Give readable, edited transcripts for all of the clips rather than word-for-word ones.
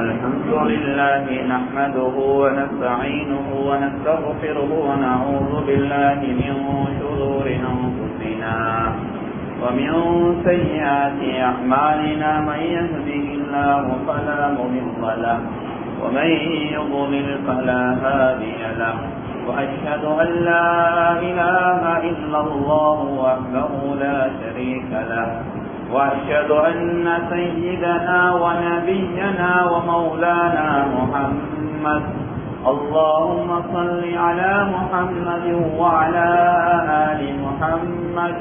الحمد لله نحمده ونستعينه ونستغفره ونعوذ بالله من شرور أنفسنا ومن سيئات أعمالنا من يهده الله فلا مضل له ومن يضلل فلا هادي له وأشهد أن لا إله إلا الله وحده لا شريك له وأشهد أن سيدنا ونبينا ومولانا محمد اللهم صل على محمد وعلى آل محمد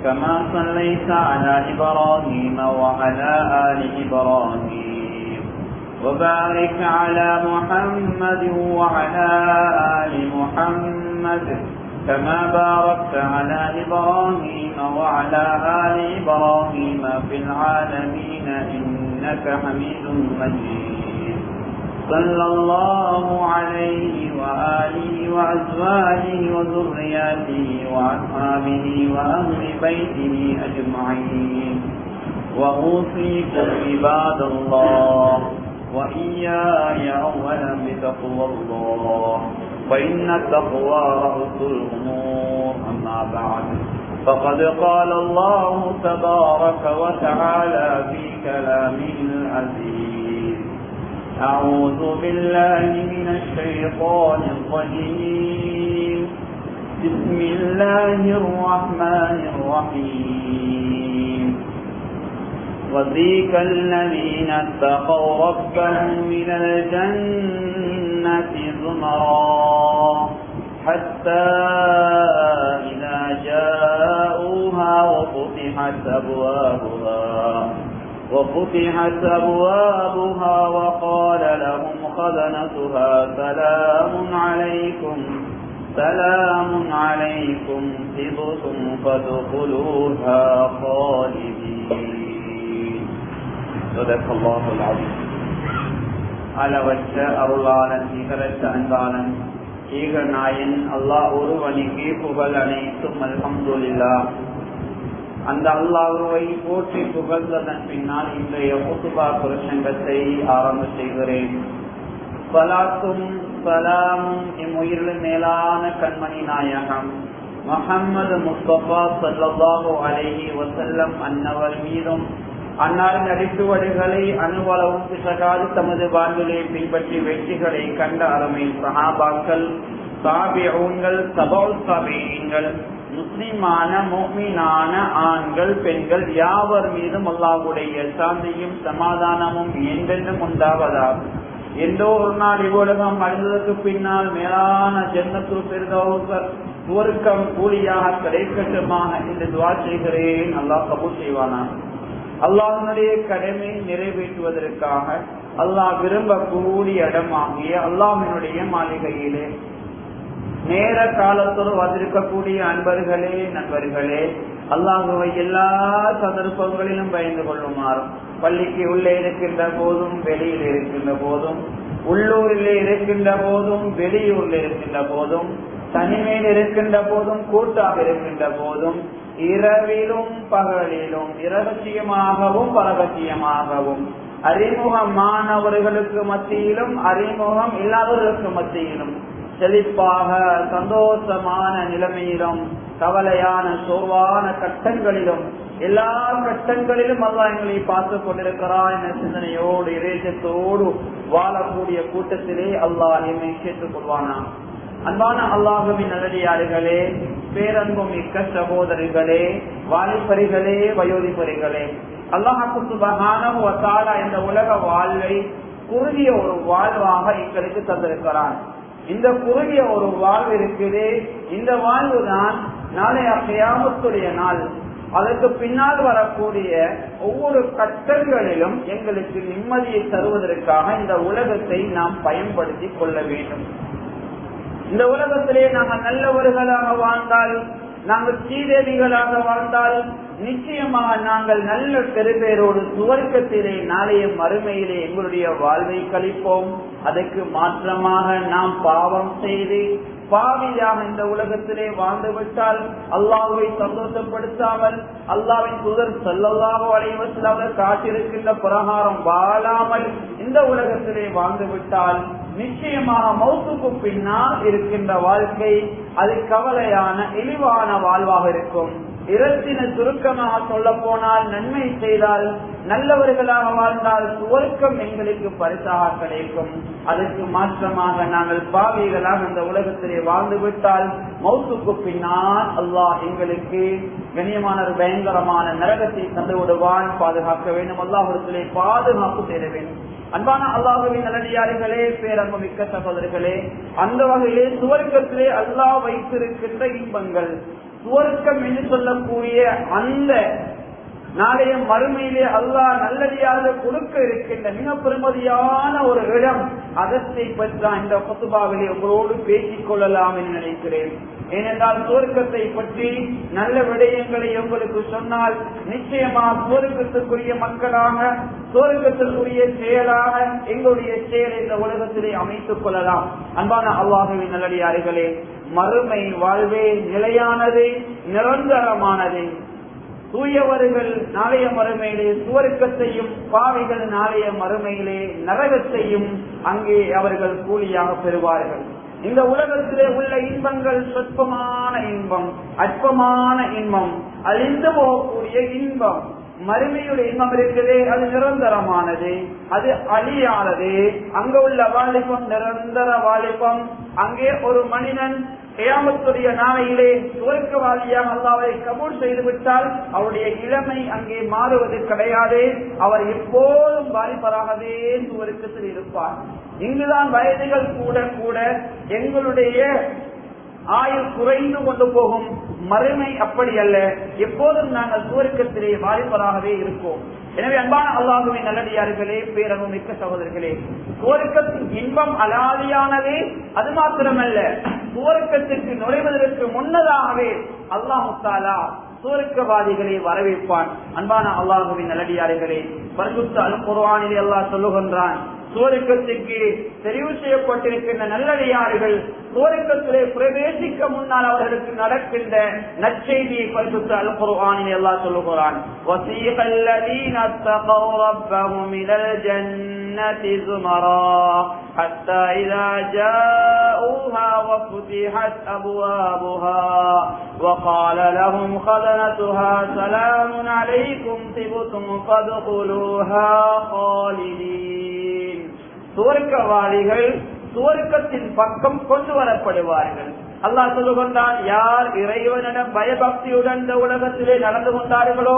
كما صليت على إبراهيم وعلى آل إبراهيم وبارك على محمد وعلى آل محمد كما باركت على إبراهيم وعلى آل إبراهيم في العالمين إنك حميد مجيد صلى الله عليه وآله وأزواجه وذرياته وأصحابه وأهل بيته أجمعين وأوصيكم عباد الله وإياي أولا بتقوى الله فإن التقوى رأس الأمور أما بعد فقد قال الله تبارك وتعالى في كلامه العزيز أعوذ بالله من الشيطان الرجيم بسم الله الرحمن الرحيم وذيك الذين اتقوا ربهم إلى الجنة زمرا حتى إذا جاءوها وفتحت أبوابها وقال لهم خزنتها سلام عليكم طبتم فادخلوها خالدين صدق الله العظيم. அளவற்ற அருளாளன் நிகரற்ற அன்பாளன் ஏகநாயன் அல்லாஹ் ஒருவனுக்கே புகழ் அனைத்தும் அல்ஹம்துலில்லாஹ். அந்த அல்லாஹ்வை போற்றி புகழ்ந்ததன் பின்னால் இன்றைய குத்துபா பிரசங்கத்தை ஆரம்ப செய்கிறேன். ஸலாத்தும் ஸலாமும் இம்முயிரிலும் மேலான கண்மணி நாயகம் முஹம்மது முஸ்தபா ஸல்லல்லாஹு அலைஹி வஸல்லம் அன்னவர் மீதும் அன்னாரின் அடிச்சுவடுகளை அணுவளவும் பிசகாது தமது வாழ்விலே பின்பற்றி வெற்றிகளை கண்ட அருமை சஹாபாக்கள், தாபிஊன்கள், தபௌ தாபிஈன்கள், முஸ்லிமான முஃமினான ஆண்கள் பெண்கள் யாவர் மீதும் அல்லாஹ்வுடைய சாந்தியும் சமாதானமும் என்றென்றும் உண்டாவதாக. எந்தோ ஒரு நாள் இவ்வுலகம் அழிந்ததற்கு பின்னால் மேலான ஜன்னத்துல் ஃபிர்தௌஸ் சுவர்க்கம் கூலியாக கிடைக்கட்டுமாக என்று துஆ செய்கிறேன். அல்லாஹ் கபூல் செய்வானா. அல்லாஹ்வுடைய கடமை நிறைவேற்றுவதற்காக அல்லாஹ் விரும்பக்கூடிய இடமாகிய அல்லாஹ்வினுடைய மாளிகையிலே நேர காலத்தோடு வந்திருக்கக்கூடிய அன்பர்களே நண்பர்களே, அல்லாஹ்வை எல்லா சந்தர்ப்பங்களிலும் பயந்து கொள்ளுமாறும், பள்ளிக்கு உள்ளே இருக்கின்ற போதும் வெளியில் இருக்கின்ற போதும், உள்ளூரிலே இருக்கின்ற போதும் வெளியூரில் இருக்கின்ற போதும், தனிமையில் இருக்கின்ற போதும் கூட்டாக இருக்கின்ற போதும், இரவிலும் பகலிலும், இரகசியமாகவும் பரகசியமாகவும், அறிமுகமானவர்களுக்கு மத்தியிலும் அறிமுகம் இல்லாதவர்களுக்கு மத்தியிலும், செழிப்பாக சந்தோஷமான நிலைமையிலும் கவலையான சோர்வான கட்டங்களிலும் எல்லா கட்டங்களிலும் அல்லாஹ் எங்களை பார்த்து கொண்டிருக்கிறான் என்ற சிந்தனையோடு இறைச்சத்தோடு வாழக்கூடிய கூட்டத்திலே அல்லாஹ் என்னை சேர்த்துக் கொள்வானா. அன்பான அல்லாஹுவின் நல்லடியார்களே, பேரன்பு மிக்க சகோதரிகளே, வாலிபரிகளே, வயோதிபரிகளே, அல்லாஹ் சுப்ஹானஹு வ தஆலா இந்த உலக வாழ்வை குறுகிய ஒரு வாழ்வாக எங்களுக்கு தந்திருக்கிறான். இந்த குறுகிய ஒரு வாழ்வு இருக்குது. இந்த வாழ்வு தான் நாளைய கியாமத்துடைய நாள், அதற்கு பின்னால் வரக்கூடிய ஒவ்வொரு கட்டங்களிலும் எங்களுக்கு நிம்மதியை தருவதற்காக இந்த உலகத்தை நாம் பயன்படுத்தி கொள்ள வேண்டும். இந்த உலகத்திலே நாங்கள் நல்லவர்களாக வாழ்ந்தால், நாங்கள் சீதேவிகளாக வாழ்ந்தால், நிச்சயமாக நாங்கள் நல்ல பெருபேரோடு சுவர்க்கத்திலே நாளைய மறுமையிலே எங்களுடைய வாழ்வை கழிப்போம். அதற்கு மாற்றமாக நாம் பாவம் செய்து பாவியாக இந்த உலகத்திலே வாழ்ந்துவிட்டால் அல்லாஹ்வை சந்தோஷப்படுத்தாமல் அல்லாஹ்வின் தூதர் ஸல்லல்லாஹு அலைஹி வஸல்லம் காட்டியிருக்கின்ற பிரகாரம் வாழாமல் இந்த உலகத்திலே வாழ்ந்துவிட்டால் நிச்சயமாக மௌத்துக்கு பின்னால் இருக்கின்ற வாழ்க்கை அது கவலையான இழிவான வாழ்வாக இருக்கும். இரத்தின சுருக்கமாக சொல்ல போனால் நன்மை செய்தால் நல்லவர்களாக வாழ்ந்தால் சுவர்க்கம் எங்களுக்கு பரிசாக கிடைக்கும். அதற்கு மாற்றமாக நாங்கள் பாவிகளாக இந்த உலகத்திலே வாழ்ந்துவிட்டால் மௌத்துக்கு பின்னால் அல்லாஹ் எங்களுக்கு கண்ணியமான பயங்கரமான நரகத்தை தந்து விடுவான். பாதுகாக்க வேண்டும். அல்லாஹ்விடத்திலே பாதுகாப்பு தேட வேண்டும். அன்பான அல்லாஹ்வின் நல்லடியார்களே, பேரன்பு மிக்க சகோதரர்களே, அந்த வகையிலே சுவர்க்கத்திலே அல்லாஹ் வைத்திருக்கின்ற இன்பங்கள், சுவர்க்கம் என்று சொல்லக்கூடிய அந்த நாளைய மறுமையிலே அல்லாஹ் நல்லடியாக கொடுக்க இருக்கின்ற மிக பெருமதியான ஒரு இடம், அதத்தை பற்றி இந்த குத்துபாவிலே உங்களோடு பேசிக் கொள்ளலாம் என்று நினைக்கிறேன். ஏனென்றால் சுவர்க்கத்தை பற்றி நல்ல விடயங்களை உங்களுக்கு சொன்னால் நிச்சயமாக சுவர்க்கத்திற்குரிய மக்களாக, சுவர்க்கத்திற்குரிய செயலாக எங்களுடைய செயலை இந்த உலகத்திலே அமைத்துக் கொள்ளலாம். அன்பான அல்லாஹ்வின் நல்லடியார்களே, மறுமை வாழ்வே நிலையானது, நிரந்தரமானது. தூயவர்கள் நாளைய மறுமையிலே சுவர்க்கத்தையும், பாவிகள் நாளைய மறுமையிலே நரகத்தையும் அங்கே அவர்கள் கூலியாக பெறுவார்கள். இந்த உலகத்திலே உள்ள இன்பங்கள் சொற்பமான இன்பம், அற்பமான இன்பம், அழிந்து போகக்கூடிய இன்பம். மறுமையுடைய இன்பம் இருக்கிறதே அது நிரந்தரமானது, அது அழியானது. அங்க உள்ள வாலிபம் நிரந்தர வாலிபம். அங்கே ஒரு மனிதன் கியாமத்துடைய நாளையிலே சுவர்க்கவாதியாக அல்லாஹ்வை கபூல் செய்து விட்டால் அவருடைய இளமை அங்கே மாறுவது கிடையாது. அவர் எப்போதும் வாலிபராகவே சுவர்க்கத்தில் இருப்பார். இங்குதான் வயதுகள் கூட கூட எங்களுடைய ஆயுள் குறைந்து கொண்டு போகும். மறுமை அப்படி அல்ல, எப்போதும் நாங்கள் சுவர்க்கத்திலே வாலிபராகவே இருப்போம். எனவே அன்பான அல்லாஹ்வின் நல்லடியார்களே, பேரன்பு மிக்க சகோதரர்களே, சுவர்க்கத்தின் இன்பம் அலாதியானது. அது மாத்திரமல்ல, சுவர்க்கத்திற்கு நுழைவதற்கு முன்னதாகவே அல்லாஹ் தஆலா சுவர்க்கவாதிகளை வரவேற்பான். அன்பான அல்லாஹ்வின் நல்லடியார்களே, பரிசுத்த அல் குர்ஆனிலே அல்லாஹ் சொல்லுகின்றான், சுவர்க்கத்திற்கு தெரிவு செய்யப்பட்டிருக்கின்ற நல்லடியார்கள் சுவர்க்கத்திலே பிரவேசிக்க முன்னால் அவர்களுக்கு நடக்கின்ற நற்செய்தியை பரிசுத்த அல் குர்ஆனிலே அல்லாஹ் சொல்லுகிறான். வஸீகல் லதீன தகவ் ரப்பஹும் இலல் ஜன்னதி ஸுமரா ஹத்தா இதா ஜாஊஹா வஃபுதிஹத் அப்வாபுஹா வகால லஹும் خزنتها سلام عليكم طبتم فادخلوها خالدين. சுவர்க்கவாதிகள் சுவர்க்கத்தின் பக்கம் கொண்டு வரப்படுவார்கள். அல்லாஹ் சொல்லுகின்றான், யார் இறைவனிடம் பயபக்தியுடன் இந்த உலகத்திலே நடந்து கொண்டார்களோ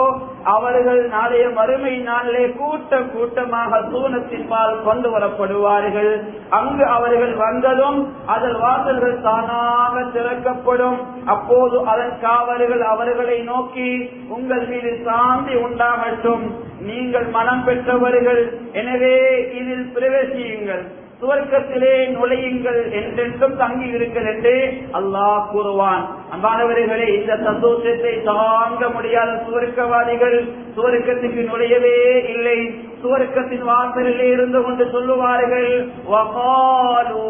அவர்கள் நாளைய மறுமை நாளிலே கூட்ட கூட்டமாக சூனத்தின் பால் கொண்டு வரப்படுவார்கள். அங்கு அவர்கள் வந்ததும் அதன் வாசல்கள் தானாக திறக்கப்படும். அப்போது அதன் காவலர்கள் அவர்களை நோக்கி, உங்கள் மீது சாந்தி உண்டாகட்டும், நீங்கள் மனம் பெற்றவர்கள், எனவே இதில் பிரவேசியுங்கள், சுவர்க்கத்திலே நுழையுங்கள், என்றென்றும் தங்கி இருங்கள் என்று அல்லாஹ் கூறுவான். அன்பானவர்களே, இந்த சந்தோஷத்தை தாங்க முடியாத சுவர்க்கவாதிகள் சுவர்க்கத்துக்கு நுழையவே இல்லை. சுவர்க்கத்தின் வாசலிலே இருந்து கொண்டு சொல்லுவார்கள், வகாலூ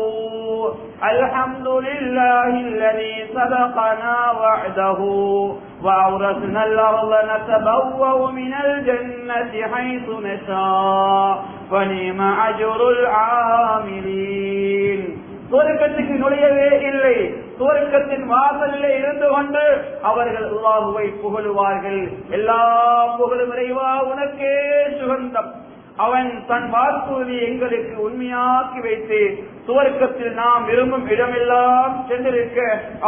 அல்ஹம்துலில்லாஹி அல்லதீ ஸதகனா வஅதஹு وأورثنا الأرض نتبوأ من الجنة حيث نشاء فنعم أجر العاملين. சுவர்க்கத்துக்கு நுழையவே இல்லை. சுவர்க்கத்தின் வாசலிலே இருந்து கொண்டு அவர்கள் அல்லாஹ்வை புகழுவார்கள். எல்லா புகழும் இறைவா உனக்கே சுகந்தம். அவன் தன் வாக்குறுதி எங்களுக்கு உண்மையாக்கி வைத்து சுவர்க்கத்தில் நாம் விரும்பும் இடமெல்லாம் சென்றிருக்க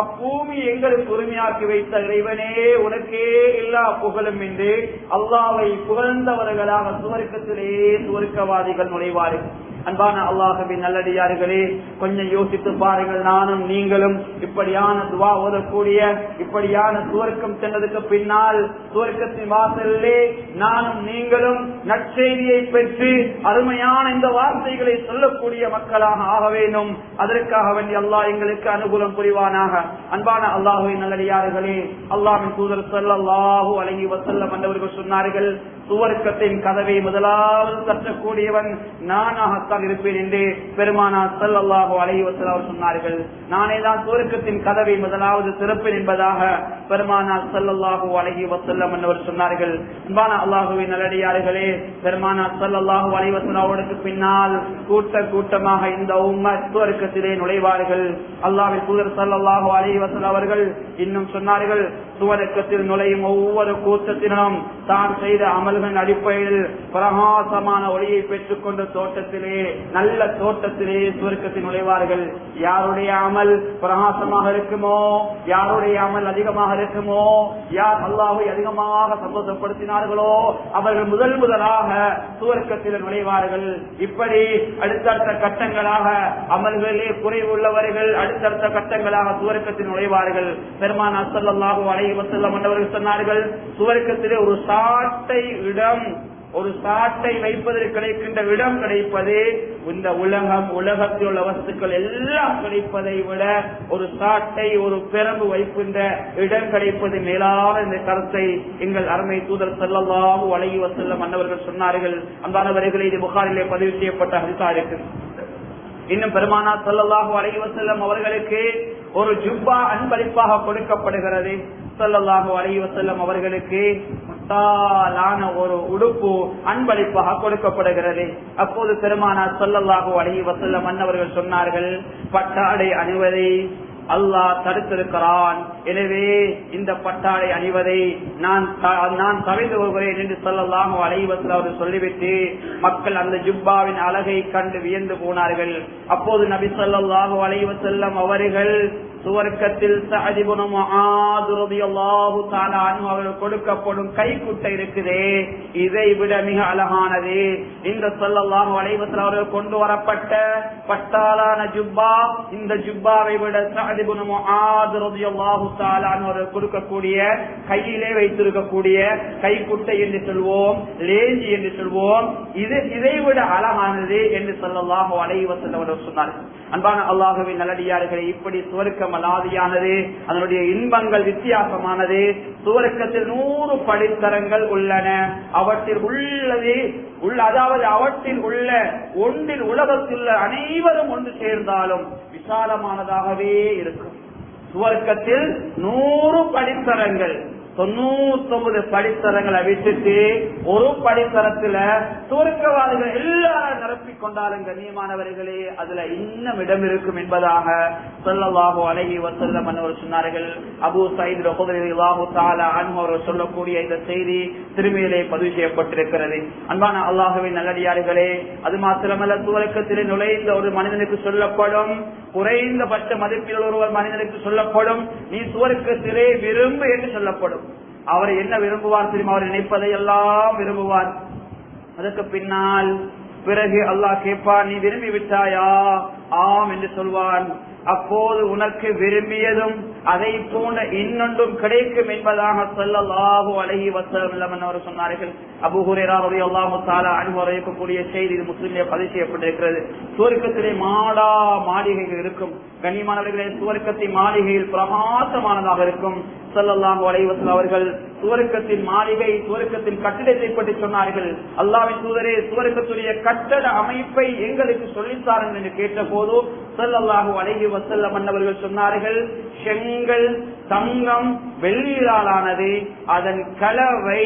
அப்பூமி எங்களுக்கு உரிமையாக்கி வைத்த இறைவனே உனக்கே எல்லா புகழும் என்று அல்லாஹ்வை புகழ்ந்தவர்களாக சுவர்க்கத்திலே சுவர்க்கவாதிகள் நுழைவார்கள். அன்பான அல்லாஹ்வின் நல்லடியார்களே, கொஞ்சம் யோசித்து பாருங்கள். நானும் நீங்களும் இப்படியான துவா ஓதக்கூடிய, இப்படியான சுவர்க்கம் சென்றதுக்கு பின்னால் சுவர்க்கத்தின் வாசலிலே நானும் நீங்களும் நற்செய்தியை பெற்று அருமையான இந்த வார்த்தைகளை சொல்லக்கூடிய மக்களாக ஆக வேண்டும். அதற்காக வேண்டி அல்லாஹ் எங்களுக்கு அனுகூலம் புரிவானாக. அன்பான அல்லாஹ்வின் நல்லடியார்களே, அல்லாஹ்வின் தூதர் ஸல்லல்லாஹு அலைஹி வஸல்லம் அவர்கள் சொன்னார்கள், சுவர்க்கத்தின் கதவை முதலாவது தட்டக்கூடியவன் நானாகத்தான் இருப்பேன் என்று பெருமானார் ஸல்லல்லாஹு அலைஹி வஸல்லம் அவர் சொன்னார்கள். நானே தான் சுவர்க்கத்தின் கதவை முதலாவது திறப்பேன் என்பதாக பெருமானார் ஸல்லல்லாஹு அலைஹி வஸல்லம் அவர் சொன்னார்கள். அன்பான அல்லாஹ்வின் நல்லடியார்களே, பெருமானார் ஸல்லல்லாஹு அலைஹி வஸல்லம் அவருக்கு பின்னால் கூட்டமாக இந்த உம்மத் சுவர்க்கத்திலே நுழைவார்கள். அல்லாஹ்வின் தூதர் ஸல்லல்லாஹு அலைஹி வஸல்லம் அவர்கள் இன்னும் சொன்னார்கள், சுவர்க்கத்தில் நுழையும் ஒவ்வொரு கூட்டத்தினரும் தான் செய்த அமல்களின் அடிப்படையில் பிரகாசமான ஒளியை பெற்றுக் கொண்ட தோட்டத்திலே, நல்ல தோட்டத்திலே சுவர்க்கத்தில் நுழைவார்கள். யாருடைய அமல் பிரகாசமாக இருக்குமோ, யாருடைய அமல் அதிகமாக இருக்குமோ, யார் அல்லாஹ்வை அதிகமாக சந்தோஷப்படுத்தினார்களோ அவர்கள் முதலாக சுவர்க்கத்தில் நுழைவார்கள். இப்படி அடுத்தடுத்த கட்டங்களாக அமல்களிலே குறைவு உள்ளவர்கள் அடுத்தடுத்த கட்டங்களாக சுவர்க்கத்தில் நுழைவார்கள். பெருமானார் ஸல்லல்லாஹு அலைஹி வஸல்லம் அவர்கள் சொன்னார்கள், சுவர்க்கத்திலே ஒரு சாட்டை வைப்பதற்கு கிடைக்கின்ற இடம் கிடைப்பது இந்த உலகத்தில் உள்ள வஸ்துக்கள் எல்லாம் கிடைப்பதை விட ஒரு சாட்டை ஒரு பெரம்பு வைக்கின்ற இடம் கிடைப்பது மேலான இந்த கருத்தை எங்கள் அருமை தூதர் ஸல்லல்லாஹு அலைஹி வஸல்லம் அவர்கள் சொன்னார்கள். அன்பானவர்களே, இது புகாரிலே பதிவு செய்யப்பட்ட ஹதீஸா இருக்கு. இன்னும் பெருமானார் ஸல்லல்லாஹு அலைஹி வஸல்லம் அவர்களுக்கு ஒரு ஜுப்பா அன்பளிப்பாக கொடுக்கப்படுகிறது. ஸல்லல்லாஹு அலைஹி வஸல்லம் அவர்களுக்கு முத்தாலான ஒரு உடுப்பு அன்பளிப்பாக கொடுக்கப்படுகிறது. அப்போது பெருமானார் ஸல்லல்லாஹு அலைஹி வஸல்லம் அவர்கள் சொன்னார்கள், பட்டாடை அணிவதை அல்லாஹ் தடுத்திருக்கிறான், எனவே இந்த பட்டாடை அணிவதை நான் தவிர்த்து வருகிறேன் என்று ஸல்லல்லாஹு அலைஹி வஸல்லம் அவர்கள் சொல்லிவிட்டு மக்கள் அந்த ஜுப்பாவின் அழகை கண்டு வியந்து போனார்கள். அப்போது நபி ஸல்லல்லாஹு அலைஹி வஸல்லம் அவர்கள் சுவர்க்கத்தில் சஅத் இப்னு முஆத் ரலியல்லாஹு தஆலா அன்ஹு அவர்கள் கொடுக்கப்படும் கைக்குட்டை இருக்குதே, இதை விட மிக அழகானது. இந்த ஸல்லல்லாஹு அலைஹி வஸல்லம் அவர்கள் கொண்டு வரப்பட்ட பட்டாளான ஜுப்பா, இந்த ஜுப்பாவை விட சஅத் இப்னு முஆத் ரலியல்லாஹு தஆலா அன்ஹு அவர்கள் கொடுக்கக்கூடிய கையிலே வைத்திருக்கக்கூடிய கைக்குட்டை என்று சொல்வோம், லேஞ்சி என்று சொல்வோம், இதை விட அழகானது என்று ஸல்லல்லாஹு அலைஹி வஸல்லம் அவர்கள் சொன்னார்கள். அன்பான அல்லாஹ்வின் நல்லடியார்களே, இப்படி சுவர்க்கம் அலாதியானது, அதனுடைய இன்பங்கள் வித்தியாசமானது. சுவர்க்கத்தில் 100 படித்தரங்கள் உள்ளன. அவற்றில் அவற்றில் உள்ள ஒன்றில் உலகத்தில் உள்ள அனைவரும் ஒன்று சேர்ந்தாலும் விசாலமானதாகவே இருக்கும். சுவர்க்கத்தில் 100 படித்தரங்கள், 99 படித்தரங்களை விட்டுட்டு ஒரு படித்தரத்துல சுவர்க்கவாதிகள் எல்லாரும் நிரப்பிக் கொண்டாலும் கண்ணியமானவர்களே, அதுல இன்னும் இடம் இருக்கும் என்பதாக ஸல்லல்லாஹு அலைஹி வஸல்லம் அவர்கள் சொன்னார்கள். அபூ சயீத் ரலியல்லாஹு தஆலா அன்ஹு அவர்கள் சொல்லக்கூடிய இந்த செய்தி திருமறையிலே பதிவு செய்யப்பட்டிருக்கிறது. அன்பான அல்லாஹ்வின் நல்லடியார்களே, அது மாத்திரமல்ல, சுவர்க்கத்திலே நுழைந்த ஒரு மனிதனுக்கு சொல்லப்படும், குறைந்தபட்ச மதிப்பில் ஒரு மனிதனுக்கு சொல்லப்படும், நீ சுவர்க்கத்திலே விரும்பு என்று சொல்லப்படும். அவர் என்ன விரும்புவார் தெரியுமா? அவர் நினைப்பதை எல்லாம் விரும்புவார். அதற்கு பிறகு அல்லாஹ் கேட்பான், நீ விரும்பி விட்டாயா? ஆம் என்று சொல்வான். அப்போது உனக்கு விரும்பியதும் அதை போன்ற இன்னொன்றும் கிடைக்கும் என்பதாக ஸல்லல்லாஹு அலைஹி வஸல்லம் அவர்கள் சொன்னார்கள். அபூ ஹுரைரா ரலியல்லாஹு தஆலா அன்ஹு அறிவிக்கக்கூடிய செய்தி இது முஸ்லிமிலே பதிவு செய்யப்பட்டிருக்கிறது. சுவர்க்கத்திலே மாளிகைகள் இருக்கும். கண்ணியமானவர்களே, சுவர்க்கத்தின் மாளிகையில் பிரகாசமானதாக இருக்கும். ஸல்லல்லாஹு அலைஹி வஸல்லம் அவர்கள் சுவர்க்கத்தின் மாளிகை, சுவர்க்கத்தின் கட்டிடத்தை பற்றி சொன்னார்கள். அல்லாஹ்வின் தூதரே, சுவர்க்கத்துடைய கட்டட அமைப்பை எங்களுக்கு சொல்லித்தார்கள் என்று கேட்ட போது ஸல்லல்லாஹு அலைஹி வஸல்லம் அவர்கள் சொன்னார்கள், செங்கல், தங்கம், வெள்ளியாலானது, அதன் கலவை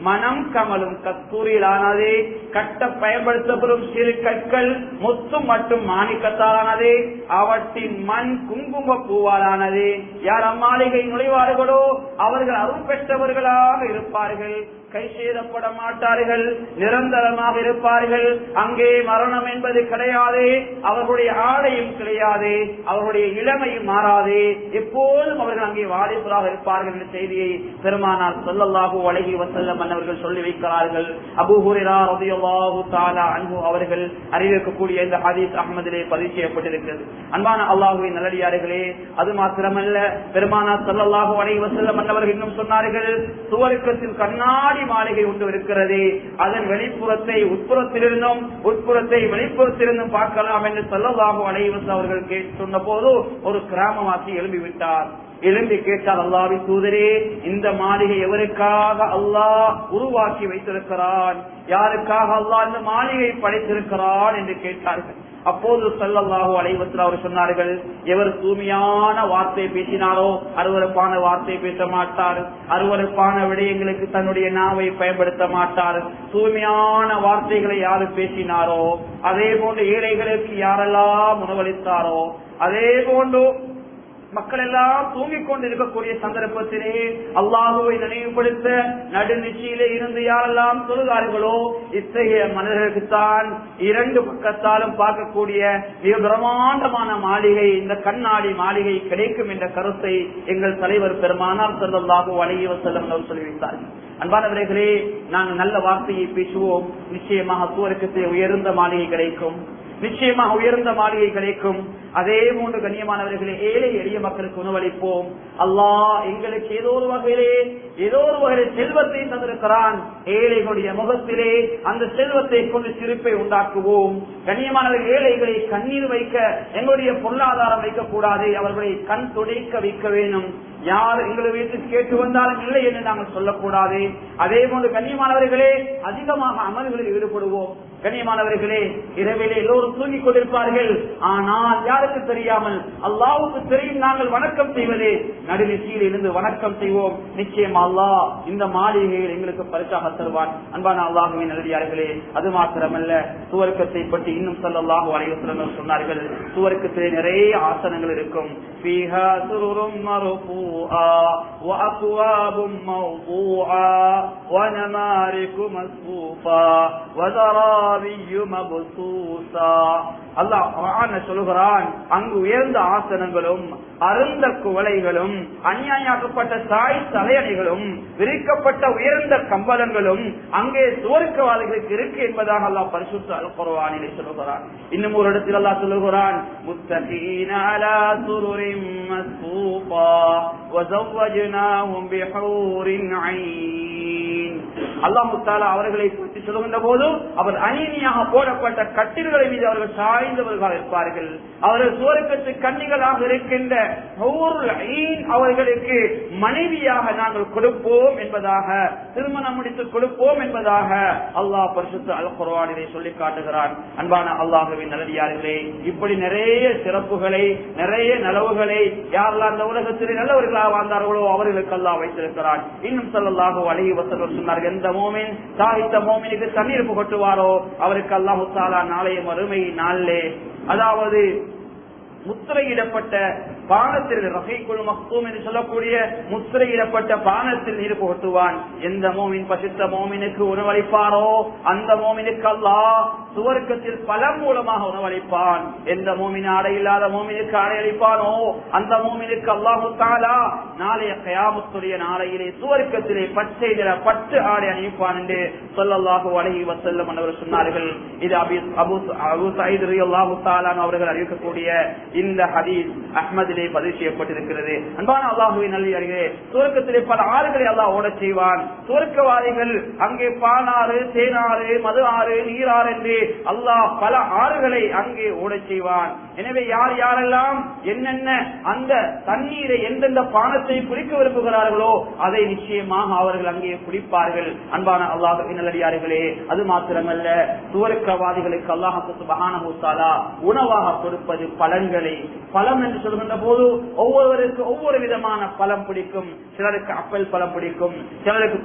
மனம் கமலும் கஸ்தூரியிலானது, கட்ட பயன்படுத்தப்படும் சிறு கற்கள் முத்து மற்றும் மாணிக்கத்தாலானது, அவற்றின் மண் குங்கும பூவாலானது. யார் அம்மாளிகை நுழைவார்களோ அவர்கள் அருள் பெற்றவர்களாக இருப்பார்கள், கை சேதப்பட மாட்டார்கள், நிரந்தரமாக இருப்பார்கள். அங்கே மரணம் என்பது கிடையாது, அவர்களுடைய ஆடையும் கிடையாது, அவர்களுடைய இளமையும் மாறாது, எப்போதும் அவர்கள் அங்கே வாலிபராக இருப்பார்கள் என்ற செய்தியை பெருமானார் ஸல்லல்லாஹு அலைஹி வஸல்லம் அவர்கள் சொல்லி வைக்கிறார்கள். அபூ ஹுரைரா ரலியல்லாஹு தஆலா அன்ஹு அவர்கள் அறிவிக்கக்கூடிய இந்த ஹதீஸ் அஹ்மதிலே பதிவு செய்யப்பட்டிருக்கிறது. அன்பான அல்லாஹ்வின் நல்லடியார்களே, அது மாத்திரமல்ல, பெருமானார் ஸல்லல்லாஹு அலைஹி வஸல்லம் அவர்கள் இன்னும் சொன்னார்கள், சுவர்க்கத்தில் கண்ணாடி கண்ணாடி மாளிகை ஒன்று இருக்கிறது. அதன் வெளிப்புறத்தை உட்புறத்திலிருந்தும் உட்புறத்தை வெளிப்புறத்திலிருந்தும் பார்க்கலாம் என்று ஸல்லல்லாஹு அலைஹி வஸல்லம் அவர்கள் சொன்ன போது ஒரு கிராமவாசி எழும்பிவிட்டார். எழும்பி கேட்டார், அல்லாஹ்வின் தூதரே, இந்த மாளிகை எவருக்காக அல்லாஹ் உருவாக்கி வைத்திருக்கிறான், யாருக்காக அல்லாஹ் இந்த மாளிகை படைத்திருக்கிறான் என்று கேட்டார்கள். அப்போது ஸல்லல்லாஹு அலைஹி வஸல்லம் அவர் சொன்னார்கள், எவர் தூய்மையான வார்த்தை பேசினாரோ அருவருப்பான வார்த்தை பேச மாட்டார், அருவருப்பான விடயங்களுக்கு தன்னுடைய நாவை பயன்படுத்த மாட்டார். தூய்மையான வார்த்தைகளை யாரு பேசினாரோ, அதே போன்று ஏழைகளுக்கு யாரெல்லாம் உணவளித்தாரோ, அதே போன்று மக்கள் எல்லாம் தூங்கிக் கொண்டிருக்கக்கூடிய சந்தர்ப்பத்திலே அல்லாஹுவை நினைவுபடுத்த நடுநிச்சையிலே இருந்து யாரெல்லாம் சொல்லுகிறார்களோ, இத்தகைய மனிதர்களுக்குத்தான் இரண்டு பக்கத்தாலும் பார்க்கக்கூடிய மிக பிரம்மாண்டமான மாளிகை, இந்த கண்ணாடி மாளிகை கிடைக்கும் என்ற கருத்தை எங்கள் தலைவர் பெருமானார் ஸல்லல்லாஹு அலைஹி வஸல்லம் அவர்கள் சொல்லிவிட்டார்கள். அன்பானவர்களே, நாங்கள் நல்ல வார்த்தையை பேசுவோம், நிச்சயமாக சுவர்க்கத்தில் உயர்ந்த மாளிகை கிடைக்கும், நிச்சயமாக உயர்ந்த மாளிகை கிடைக்கும். அதே போன்று கண்ணியமானவர்களே, ஏழை எளிய மக்களுக்கு உணவளிப்போம். அல்லாஹ் எங்களுக்கு ஏதோ ஒரு வகையிலே செல்வத்தை தந்திருக்கிறான். ஏழைகளுடைய முகத்திலே அந்த செல்வத்தை கொண்டு சிரிப்பை உண்டாக்குவோம். கண்ணியமானவர்கள், ஏழைகளை கண்ணீர் வைக்க எங்களுடைய பொருளாதாரம் வைக்கக்கூடாது, அவர்களை கண் துடைக்க வைக்க வேண்டும். யார் எங்களை வீட்டுக்கு கேட்டு வந்தாலும் இல்லை என்று நாங்கள் சொல்லக்கூடாது. அதே போன்று கண்ணியமானவர்களே, அதிகமாக அமல்களில் ஈடுபடுவோம். கண்ணியமானவர்களே, இரவிலே எல்லோரும் தூங்கிக் கொண்டிருப்பார்கள். ஆனால் யாருக்கு தெரியாமல் அல்லாஹ்வுக்கு தெரியும் நாங்கள் வணக்கம் செய்வதே. நடுநிசையில் இருந்து வணக்கம் செய்வோம். நிச்சயம் அல்லாஹ் இந்த மாளிகையில் எங்களுக்கு பரிசாக தருவான். அன்பான அல்லாஹ்வின் நல்லடியார்களே, அது மாத்திரமல்ல, சுவர்க்கத்தை பற்றி இன்னும் ஸல்லல்லாஹு அலைஹி வஸல்லம் சொன்னார்கள், சுவர்க்கத்திலே நிறைய ஆசனங்கள் இருக்கும். ஃபீஹா சுருரும் மர்ஃபூஆ வ அக்வாபும் மவ்தூஆ வ நமாரிகு மஸ்ஃபூஃபா வ தராபியு மப்சூஸா. அல்லாஹ் குர்ஆன்ல சொல்கிறான், அங்கு உயர்ந்த ஆசனங்களும் அருந்த குவளைகளும் அநியாயப்பட்ட சாய் தலையணைகளும் விரிக்கப்பட்ட உயர்ந்த கம்பளங்களும் அங்கே சுவர்க்கவாதிகளுக்கு இருக்கு என்பதாக அல்லாஹ் பரிசுத்த அல் குர்ஆனிலே சொல்கிறான். இன்னும் ஒரு இடத்தில் அல்லாஹ் சொல்கிறான், முத்தகீன அலா சுருரின் மஸ்ஃபூஃபா வ ஸவ்வஜ்னாஹும் பிஹூரின் ஐன். அல்லாஹ் தஆலா அவர்களை பற்றி சொல்கின்ற போது அவர் அநீதியாக போடப்பட்ட கட்டில்களை மீது அவர்கள் சாய்ந்தவர்களாக இருப்பார்கள். அவர்கள் சுவர்க்கத்து கன்னிகளாக இருக்கின்ற அவர்களுக்கு மனைவியாக நாங்கள் கொடுப்போம் என்பதாக, திருமணம் முடித்து கொடுப்போம் என்பதாக அல்லாஹ் பரிசுத்த அல் குர்ஆனிலே சொல்லி காட்டுகிறான். அன்பான அல்லாஹ்வின் நல்லடியார்களே, இப்படி நிறைய சிறப்புகளை, நிறைய நலவுகளை யாரெல்லாம் அந்த உலகத்தில் நல்லவர்களாக வாழ்ந்தார்களோ அவர்களுக்கு அல்லாஹ் வைத்திருக்கிறான். இன்னும் ஸல்லல்லாஹு அலைஹி வஸல்லம் சொன்னார்கள், எந்த மோமின் தாய்த்த மோமினுக்கு தண்ணீர் புகட்டுவாரோ அவருக்கு அல்லாஹ் தஆலா நாளைய மறுமை நாளிலே, அதாவது முத்திரையிடப்பட்ட பானத்தில் ரஹீக்குல் மக்தூம் என்று சொல்லக்கூடிய முத்திரையிடப்பட்ட பானத்தில் நீர் புகட்டுவான். எந்த மோமின் பசித்த மோமினுக்கு உணவளிப்பாரோ அந்த மோமினுக்கு அல்லாஹ் சுவர்க்கத்தில் பலம் மூலமாக உணவளிப்பான். எந்த மோமின் ஆடை இல்லாத மோமினுக்கு ஆடை அளிப்பானோ அந்த மோமினுக்கு அல்லாஹு தஆலா நாளைய கியாமத்துடைய நாளையிலே சுவர்க்கத்திலே பச்சை நிற பட்டு ஆடை அணிவிப்பான் என்று ஸல்லல்லாஹு அலைஹி வஸல்லம் அவர்கள் சொன்னார்கள். இது அபூ சயீத் ரலியல்லாஹு தஆலா அவர்கள் அறிவிக்கக்கூடிய இந்த ஹதீஸ் அஹ்மதிலே பதிவு செய்யப்பட்டிருக்கிறது. அன்பான அல்லாஹ்வின் நல்லடியார்களே, சுவர்க்கத்திலே பல ஆறுகளை அல்லாஹ் ஓடச் செய்வான். சுவர்க்கவாதிகள் அங்கே பானாறு, தேனாறு, மது ஆறு, நீராறு என்று அல்லாஹ் பல ஆறுகளை அங்கே ஓடச் செய்வான். எனவே யார் யாரெல்லாம் என்னென்ன அந்த தண்ணீரை எந்தெந்த பானத்தை குடிக்க விரும்புகிறார்களோ அதை நிச்சயமாக அவர்கள் அங்கே குடிப்பார்கள். அன்பான அல்லாஹ்வின் நல்லடியார்களே, அது மாத்திரமல்ல, சுவர்க்கவாதிகளுக்கு அல்லாஹ் சுப்ஹானஹு வ தஆலா உணவாக கொடுப்பது பழங்களை. பழம் என்று சொல்கின்ற போது ஒவ்வொருவருக்கு ஒவ்வொரு விதமான பழம் பிடிக்கும். சிலருக்கு அப்பல் பழம் பிடிக்கும், சிலருக்கு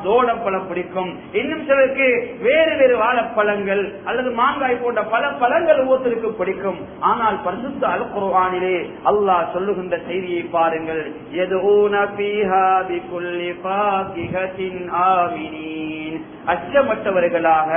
தோடம் பழம் பிடிக்கும், இன்னும் சிலருக்கு வேறு வேறு வாழைப்பழங்கள் அல்லது மாங்காய் போன்ற பல பழங்கள் ஒவ்வொருத்தருக்கு பிடிக்கும். ஆனால் பரிசுத்த அல் குர்ஆனிலே அல்லாஹ் சொல்லுகின்ற செய்தியை பாருங்கள், யதுஊன ஃபீஹா பிகுல்லி ஃபாகிஹத்தின் ஆமினீன். அச்சமற்றவர்களாக